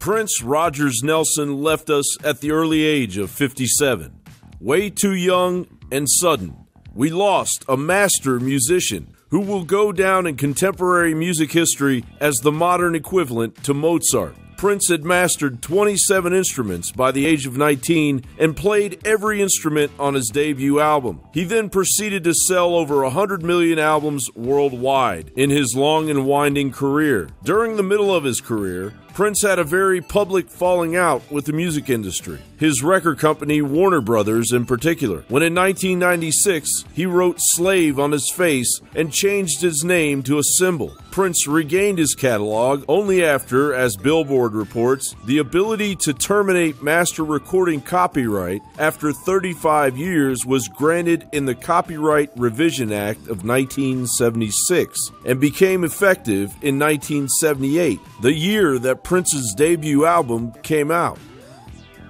Prince Rogers Nelson left us at the early age of 57. Way too young and sudden. We lost a master musician who will go down in contemporary music history as the modern equivalent to Mozart. Prince had mastered 27 instruments by the age of 19 and played every instrument on his debut album. He then proceeded to sell over 100 million albums worldwide in his long and winding career. During the middle of his career, Prince had a very public falling out with the music industry, his record company Warner Brothers in particular, when in 1996 he wrote "slave" on his face and changed his name to a symbol. Prince regained his catalog only after, as Billboard reports, the ability to terminate master recording copyright after 35 years was granted in the Copyright Revision Act of 1976 and became effective in 1978, the year that Prince's debut album came out.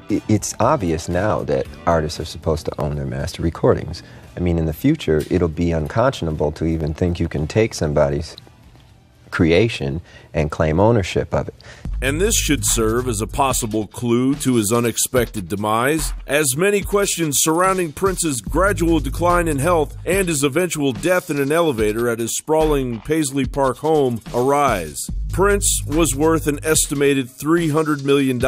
It's obvious now that artists are supposed to own their master recordings. I mean, in the future, it'll be unconscionable to even think you can take somebody's creation and claim ownership of it. And this should serve as a possible clue to his unexpected demise, as many questions surrounding Prince's gradual decline in health and his eventual death in an elevator at his sprawling Paisley Park home arise. Prince was worth an estimated $300 million.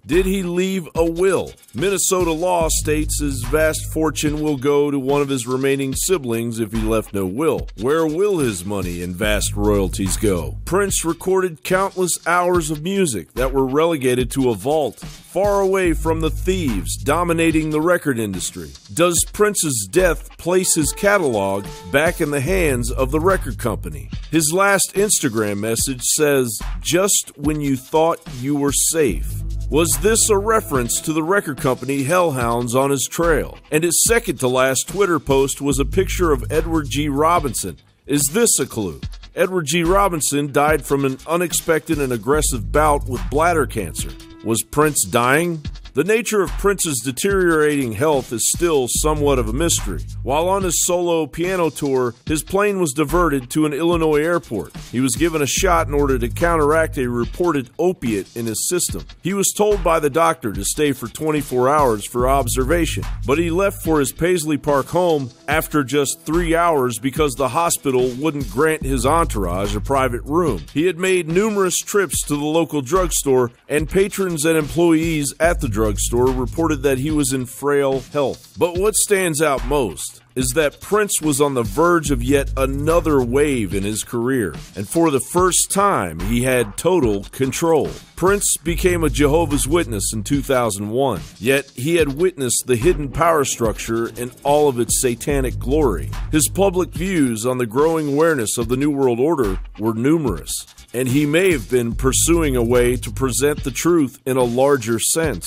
Did he leave a will? Minnesota law states his vast fortune will go to one of his remaining siblings if he left no will. Where will his money and vast royalties go? Prince recorded countless hours of music that were relegated to a vault, far away from the thieves dominating the record industry. Does Prince's death place his catalog back in the hands of the record company? His last Instagram message says, "Just when you thought you were safe." Was this a reference to the record company hellhounds on his trail? And his second to last Twitter post was a picture of Edward G. Robinson. Is this a clue? Edward G. Robinson died from an unexpected and aggressive bout with bladder cancer. Was Prince dying? The nature of Prince's deteriorating health is still somewhat of a mystery. While on his solo piano tour, his plane was diverted to an Illinois airport. He was given a shot in order to counteract a reported opiate in his system. He was told by the doctor to stay for 24 hours for observation, but he left for his Paisley Park home after just 3 hours because the hospital wouldn't grant his entourage a private room. He had made numerous trips to the local drugstore, and patrons and employees at the drugstore reported that he was in frail health. But what stands out most is that Prince was on the verge of yet another wave in his career, and for the first time he had total control. Prince became a Jehovah's Witness in 2001, yet he had witnessed the hidden power structure in all of its satanic glory. His public views on the growing awareness of the New World Order were numerous, and he may have been pursuing a way to present the truth in a larger sense.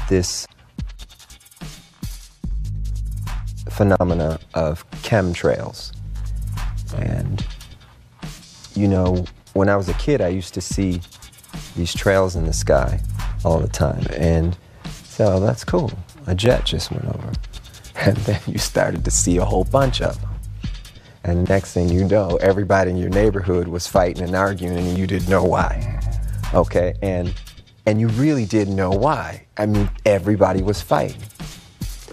This phenomena of chemtrails. And, you know, when I was a kid, I used to see these trails in the sky all the time. And so that's cool. A jet just went over. And then you started to see a whole bunch of them. And next thing you know, everybody in your neighborhood was fighting and arguing and you didn't know why. Okay? And you really didn't know why. I mean, everybody was fighting.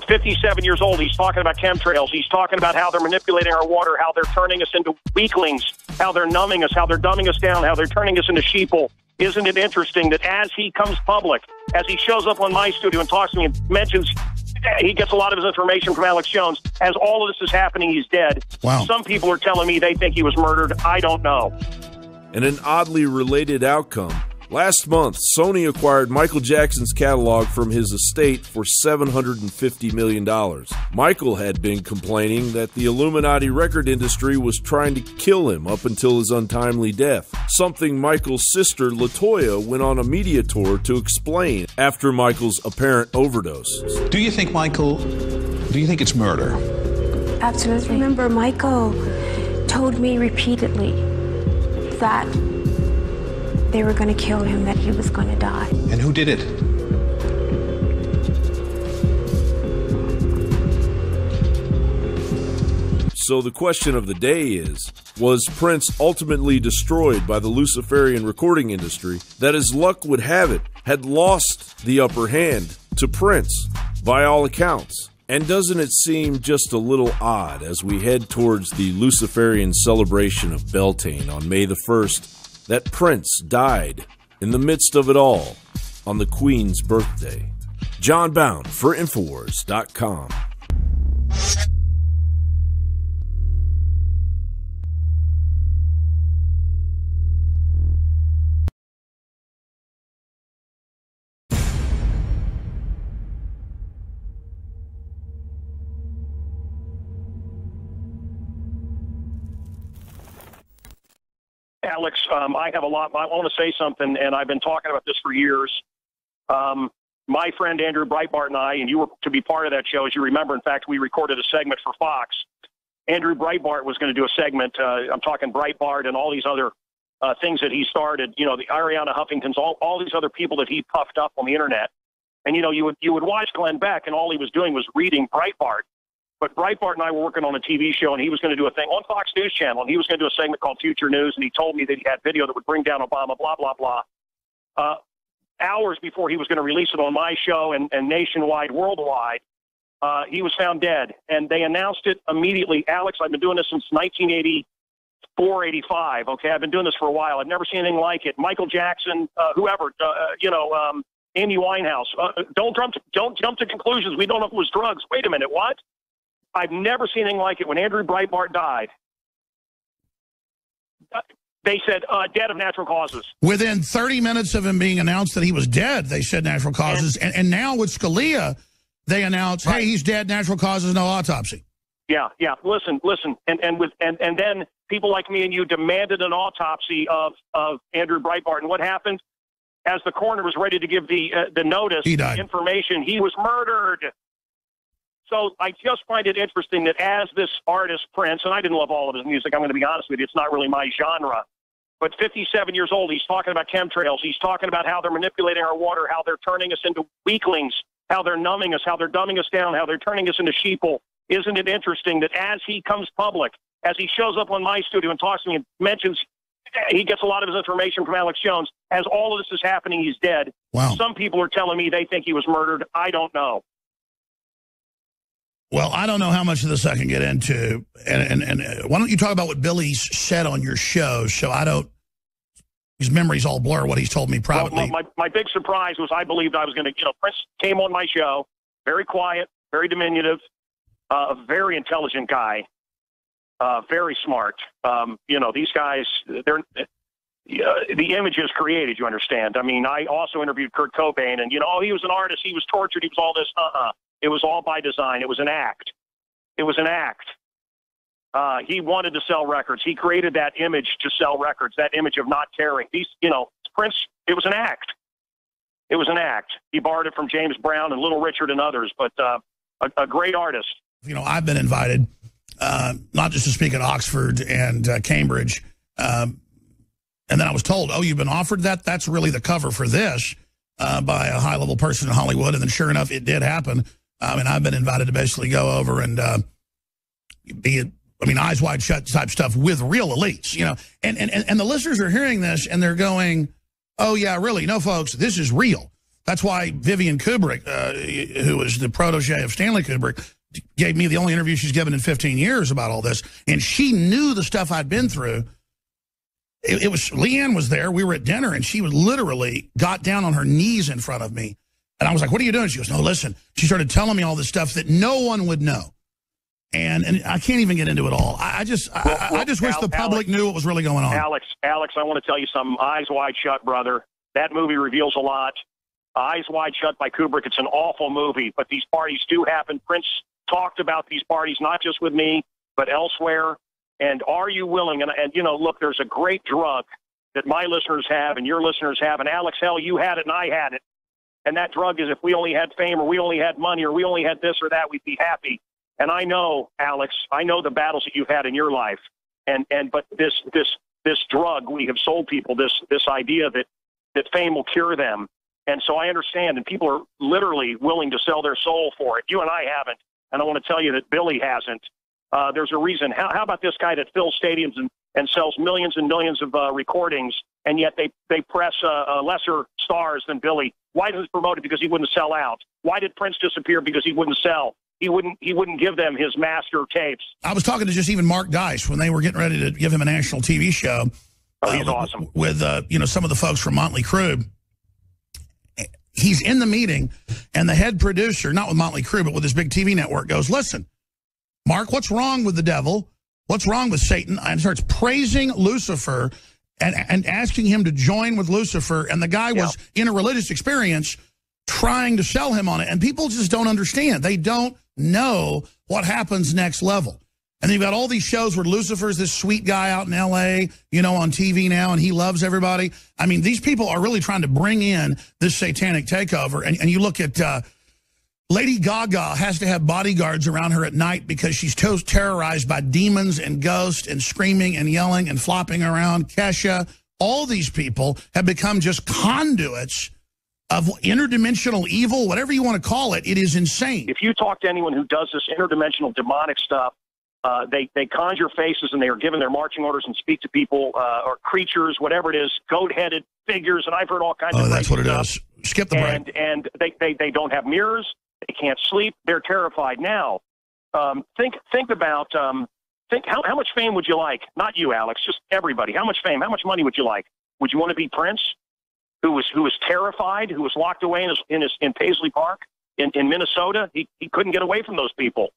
57 years old, he's talking about chemtrails. He's talking about how they're manipulating our water, how they're turning us into weaklings, how they're numbing us, how they're dumbing us down, how they're turning us into sheeple. Isn't it interesting that as he comes public, as he shows up on my studio and talks to me and mentions he gets a lot of his information from Alex Jones, as all of this is happening, he's dead. Wow. Some people are telling me they think he was murdered. I don't know. In an oddly related outcome, last month, Sony acquired Michael Jackson's catalog from his estate for $750 million. Michael had been complaining that the Illuminati record industry was trying to kill him up until his untimely death, something Michael's sister LaToya went on a media tour to explain after Michael's apparent overdose. Do you think it's murder? Absolutely. Remember, Michael told me repeatedly that they were going to kill him, that he was going to die. And who did it? So the question of the day is, was Prince ultimately destroyed by the Luciferian recording industry that, as luck would have it, had lost the upper hand to Prince, by all accounts? And doesn't it seem just a little odd as we head towards the Luciferian celebration of Beltane on May the 1st that Prince died in the midst of it all on the Queen's birthday? John Bound for Infowars.com. Alex, I have a lot. I want to say something, and I've been talking about this for years. My friend Andrew Breitbart and I, and you were to be part of that show, as you remember. In fact, we recorded a segment for Fox. Andrew Breitbart was going to do a segment. I'm talking Breitbart and all these other things that he started. You know, the Ariana Huffingtons, all these other people that he puffed up on the internet. And you would watch Glenn Beck, and all he was doing was reading Breitbart. But Breitbart and I were working on a TV show, and he was going to do a thing on Fox News Channel, and he was going to do a segment called Future News, and he told me that he had video that would bring down Obama, blah, blah, blah. Hours before he was going to release it on my show and nationwide, worldwide, he was found dead. And they announced it immediately. Alex, I've been doing this since 1984, 85. Okay, I've been doing this for a while. I've never seen anything like it. Michael Jackson, whoever, Amy Winehouse. Don't jump to conclusions. We don't know if it was drugs. Wait a minute, what? I've never seen anything like it. When Andrew Breitbart died, they said dead of natural causes. Within 30 minutes of him being announced that he was dead, they said natural causes. And now with Scalia, they announced, hey, he's dead, natural causes, no autopsy. Yeah. Listen. And then people like me and you demanded an autopsy of Andrew Breitbart. And what happened? As the coroner was ready to give the notice, the information, he was murdered. So I just find it interesting that as this artist, Prince, and I didn't love all of his music, I'm going to be honest with you, it's not really my genre, but 57 years old, he's talking about chemtrails, he's talking about how they're manipulating our water, how they're turning us into weaklings, how they're numbing us, how they're dumbing us down, how they're turning us into sheeple. Isn't it interesting that as he comes public, as he shows up on my studio and talks to me and mentions he gets a lot of his information from Alex Jones, as all of this is happening, he's dead. Wow. Some people are telling me they think he was murdered. I don't know. Well, I don't know how much of this I can get into, and why don't you talk about what Billy said on your show, so I don't, his memories all blur what he's told me privately. Well, my big surprise was I believed I was going to, Prince came on my show, very quiet, very diminutive, a very intelligent guy, very smart. These guys, the image is created, you understand. I mean, I also interviewed Kurt Cobain, and, he was an artist, he was tortured, he was all this, It was all by design. It was an act. It was an act. He wanted to sell records. He created that image to sell records, that image of not caring. Prince, it was an act. It was an act. He borrowed it from James Brown and Little Richard and others, but a great artist. I've been invited, not just to speak at Oxford and Cambridge, and then I was told, oh, you've been offered that? That's really the cover for this by a high-level person in Hollywood, and then sure enough, it did happen. And I've been invited to basically go over and eyes wide shut type stuff with real elites, and the listeners are hearing this and they're going, oh yeah, really? No, folks, this is real. That's why Vivian Kubrick, who was the protege of Stanley Kubrick, gave me the only interview she's given in 15 years about all this. And she knew the stuff I'd been through. It was, Leanne was there. We were at dinner and she was literally got down on her knees in front of me. And I was like, what are you doing? She goes, no, listen. She started telling me all this stuff that no one would know. And I can't even get into it all. I just wish the public knew what was really going on. Alex, I want to tell you something. Eyes Wide Shut, brother. That movie reveals a lot. Eyes Wide Shut by Kubrick. It's an awful movie, but these parties do happen. Prince talked about these parties, not just with me, but elsewhere. And are you willing? And look, there's a great drug that my listeners have and your listeners have. And Alex, hell, you had it and I had it. And that drug is if we only had fame or we only had money or we only had this or that, we'd be happy. And I know, Alex, I know the battles that you've had in your life. But this drug we have sold people, this idea that fame will cure them. And so I understand, and people are literally willing to sell their soul for it. You and I haven't, and I want to tell you that Billy hasn't. There's a reason. How about this guy that fills stadiums and sells millions and millions of recordings, and yet they press lesser stars than Billy? Why didn't he promote it? Because he wouldn't sell out. Why did Prince disappear? Because he wouldn't sell. He wouldn't give them his master tapes. I was talking to just even Mark Dice when they were getting ready to give him a national TV show. Oh, he's awesome. With some of the folks from Motley Crue. He's in the meeting, and the head producer, not with Motley Crue, but with his big TV network, goes, "Listen, Mark, what's wrong with the devil? What's wrong with Satan?" And starts praising Lucifer and asking him to join with Lucifer. And the guy was in a religious experience trying to sell him on it. And people just don't understand. They don't know what happens next level. And then you've got all these shows where Lucifer's this sweet guy out in L.A., on TV now, and he loves everybody. I mean, these people are really trying to bring in this satanic takeover. And you look at Lady Gaga has to have bodyguards around her at night because she's terrorized by demons and ghosts and screaming and yelling and flopping around. Kesha, all these people have become just conduits of interdimensional evil, whatever you want to call it. It is insane. If you talk to anyone who does this interdimensional demonic stuff, they conjure faces and they are given their marching orders and speak to people or creatures, whatever it is, goat-headed figures, and I've heard all kinds of that's what it stuff. is. Skip the break. And they don't have mirrors. They can't sleep. They're terrified now. Think about how much fame would you like? Not you, Alex, just everybody. How much fame? How much money would you like? Would you want to be Prince, who was terrified, who was locked away in Paisley Park in Minnesota? He couldn't get away from those people.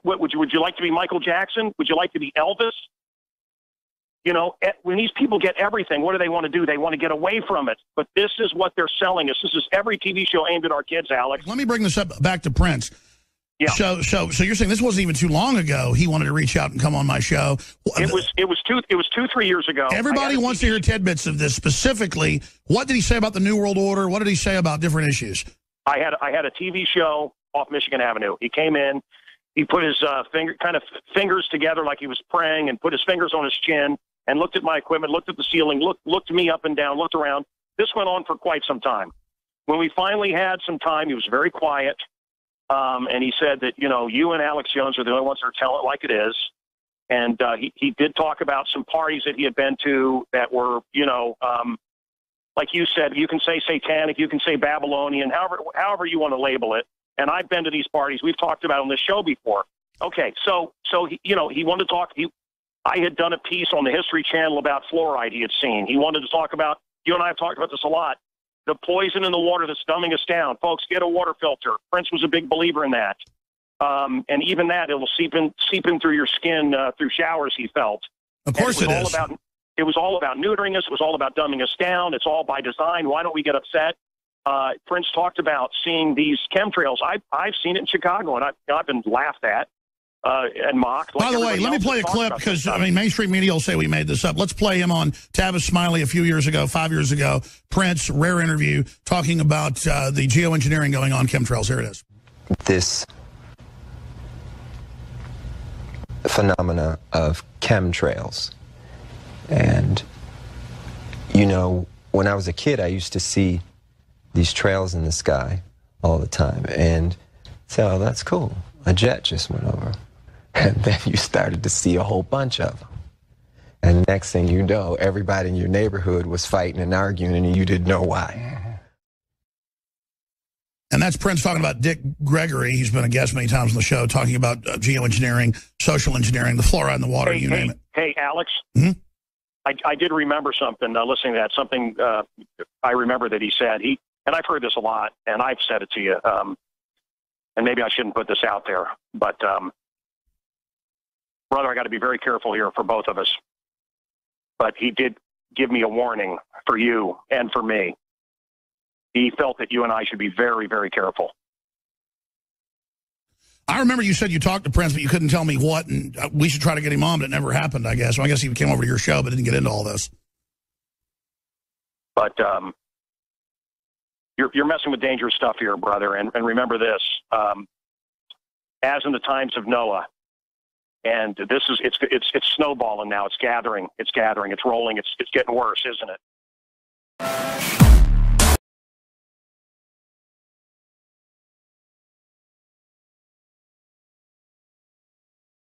What would you like to be Michael Jackson? Would you like to be Elvis? When these people get everything, what do they want to do? They want to get away from it. But this is what they're selling us. This is every TV show aimed at our kids, Alex. Let me bring this up back to Prince. Yeah. So you're saying this wasn't even too long ago he wanted to reach out and come on my show. It was 2-3 years ago. Everybody wants to hear tidbits of this. Specifically, what did he say about the New World Order? What did he say about different issues? I had a TV show off Michigan Avenue. He came in. He put his fingers together like he was praying and put his fingers on his chin and looked at my equipment, looked at the ceiling, looked me up and down, looked around. This went on for quite some time. When we finally had some time, he was very quiet, and he said that, you and Alex Jones are the only ones that are telling it like it is. And he did talk about some parties that he had been to that were, like you said, you can say satanic, you can say Babylonian, however you want to label it. And I've been to these parties. We've talked about on this show before. Okay, so he wanted to talk. I had done a piece on the History Channel about fluoride he had seen. He wanted to talk about, you and I have talked about this a lot, the poison in the water that's dumbing us down. Folks, get a water filter. Prince was a big believer in that. And even that, it will seep in through your skin through showers, he felt. Of course it is. It was all about neutering us. It was all about dumbing us down. It's all by design. Why don't we get upset? Prince talked about seeing these chemtrails. I've seen it in Chicago, and I've been laughed at and mocked. By the way, let me play a clip because, mainstream media will say we made this up. Let's play him on Tavis Smiley a few years ago, 5 years ago. Prince, rare interview, talking about the geoengineering going on chemtrails. Here it is. This phenomena of chemtrails. And, when I was a kid, I used to see these trails in the sky all the time and say, oh, that's cool. A jet just went over. And then you started to see a whole bunch of them. And next thing you know, everybody in your neighborhood was fighting and arguing and you didn't know why. And that's Prince talking about Dick Gregory. He's been a guest many times on the show talking about geoengineering, social engineering, the fluoride in the water, name it. Hey, Alex. Mm-hmm. I did remember something, listening to that, something I remember that he said. And I've heard this a lot, and I've said it to you, and maybe I shouldn't put this out there, but, brother, I got to be very careful here for both of us. But he did give me a warning for you and for me. He felt that you and I should be very, very careful. I remember you said you talked to Prince, but you couldn't tell me what, and we should try to get him on, but it never happened, I guess. Well, I guess he came over to your show, but didn't get into all this. But, You're messing with dangerous stuff here, brother. And remember this, as in the times of Noah, and it's snowballing now. It's gathering. It's rolling. It's getting worse, isn't it?